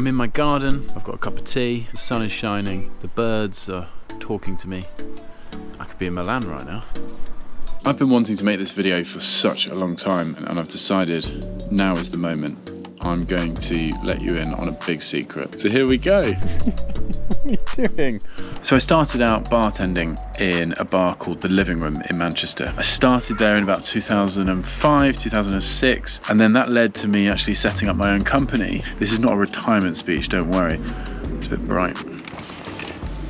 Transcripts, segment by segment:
I'm in my garden, I've got a cup of tea, the sun is shining, the birds are talking to me. I could be in Milan right now. I've been wanting to make this video for such a long time, and I've decided now is the moment. I'm going to let you in on a big secret. So here we go. What are you doing? So I started out bartending in a bar called The Living Room in Manchester. I started there in about 2005, 2006, and then that led to me actually setting up my own company. This is not a retirement speech, don't worry. It's a bit bright.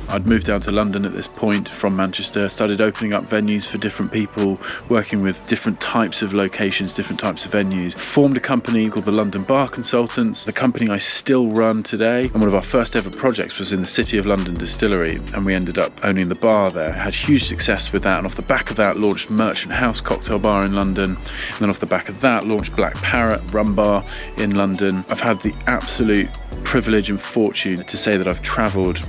I'd moved down to London at this point from Manchester, started opening up venues for different people, working with different types of locations, different types of venues. Formed a company called the London Bar Consultants, the company I still run today. And one of our first ever projects was in the City of London Distillery, and we ended up owning the bar there. Had huge success with that, and off the back of that launched Merchant House Cocktail Bar in London. And then off the back of that launched Black Parrot Rum Bar in London. I've had the absolute privilege and fortune to say that I've travelled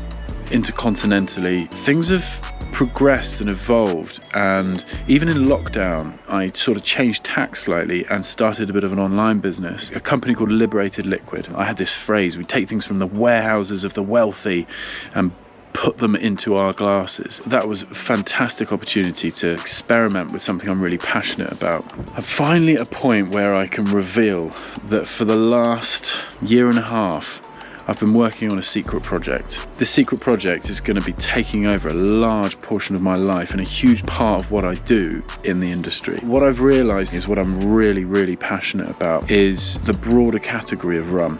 intercontinentally. Things have progressed and evolved, and even in lockdown I sort of changed tack slightly and started a bit of an online business, a company called Liberated Liquid. I had this phrase: we take things from the warehouses of the wealthy and put them into our glasses. That was a fantastic opportunity to experiment with something I'm really passionate about. I'm finally at a point where I can reveal that for the last year and a half I've been working on a secret project. This secret project is going to be taking over a large portion of my life and a huge part of what I do in the industry. What I've realised is what I'm really passionate about is the broader category of rum.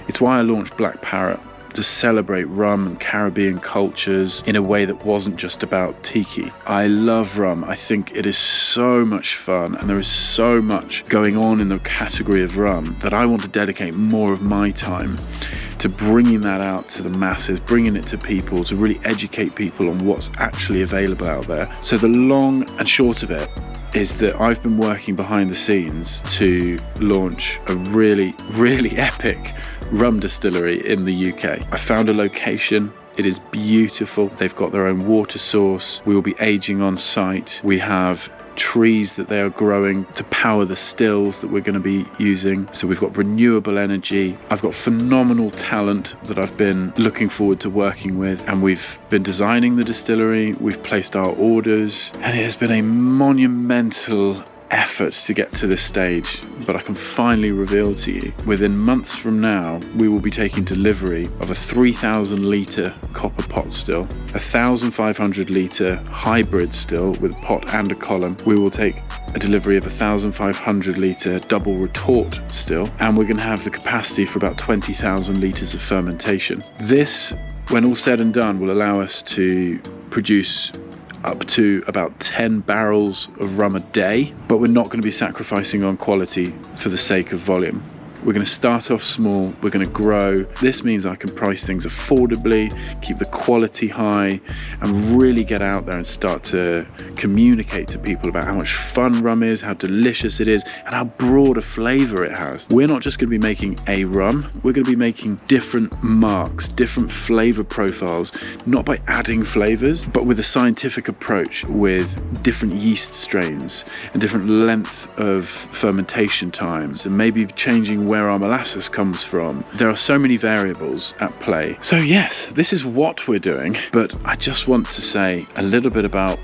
It's why I launched Black Parrot, to celebrate rum and Caribbean cultures in a way that wasn't just about tiki. I love rum. I think it is so much fun, and there is so much going on in the category of rum that I want to dedicate more of my time to bringing that out to the masses, bringing it to people, to really educate people on what's actually available out there. So the long and short of it is that I've been working behind the scenes to launch a really epic rum distillery in the UK. I found a location. It is beautiful. They've got their own water source. We will be aging on site. We have trees that they are growing to power the stills that we're going to be using. So we've got renewable energy. I've got phenomenal talent that I've been looking forward to working with, and we've been designing the distillery. We've placed our orders, and it has been a monumental effort to get to this stage, but I can finally reveal to you, within months from now, we will be taking delivery of a 3,000 litre copper pot still, a 1,500 litre hybrid still with a pot and a column. We will take a delivery of a 1,500 litre double retort still, and we're going to have the capacity for about 20,000 litres of fermentation. This, when all said and done, will allow us to produce up to about 10 barrels of rum a day, but we're not going to be sacrificing on quality for the sake of volume. We're going to start off small, we're going to grow. This means I can price things affordably, keep the quality high, and really get out there and start to communicate to people about how much fun rum is, how delicious it is, and how broad a flavour it has. We're not just going to be making a rum, we're going to be making different marks, different flavour profiles, not by adding flavours, but with a scientific approach, with different yeast strains and different length of fermentation times, and maybe changing where our molasses comes from. There are so many variables at play. So yes, this is what we're doing, but I just want to say a little bit about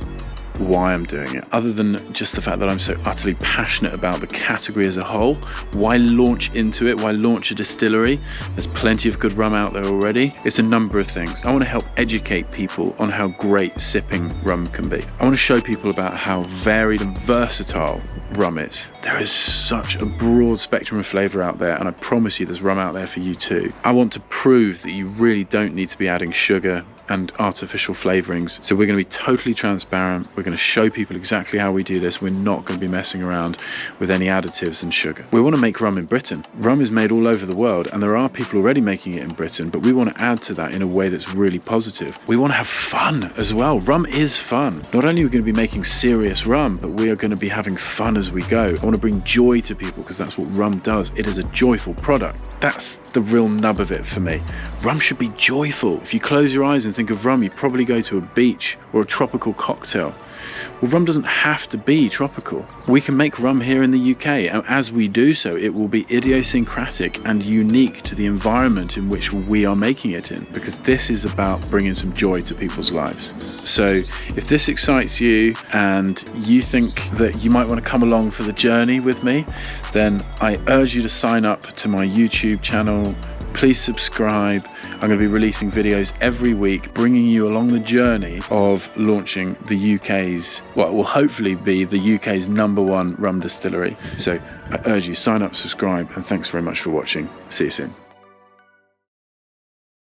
why I'm doing it, other than just the fact that I'm so utterly passionate about the category as a whole. Why launch into it? Why launch a distillery? There's plenty of good rum out there already. It's a number of things. I want to help educate people on how great sipping rum can be. I want to show people about how varied and versatile rum is. There is such a broad spectrum of flavour out there, and I promise you there's rum out there for you too. I want to prove that you really don't need to be adding sugar and artificial flavourings. So we're going to be totally transparent. We're going to show people exactly how we do this. We're not going to be messing around with any additives and sugar. We want to make rum in Britain. Rum is made all over the world, and there are people already making it in Britain, but we want to add to that in a way that's really positive. We want to have fun as well. Rum is fun. Not only are we going to be making serious rum, but we are going to be having fun as we go. I want to bring joy to people, because that's what rum does. It is a joyful product. That's the real nub of it for me. Rum should be joyful. If you close your eyes and think of rum, you probably go to a beach or a tropical cocktail. Well, rum doesn't have to be tropical. We can make rum here in the UK, and as we do so, it will be idiosyncratic and unique to the environment in which we are making it in, because this is about bringing some joy to people's lives. So if this excites you and you think that you might want to come along for the journey with me, then I urge you to sign up to my YouTube channel. Please subscribe. I'm going to be releasing videos every week, bringing you along the journey of launching the UK's, what will hopefully be the UK's #1 rum distillery. So I urge you, sign up, subscribe, and thanks very much for watching. See you soon.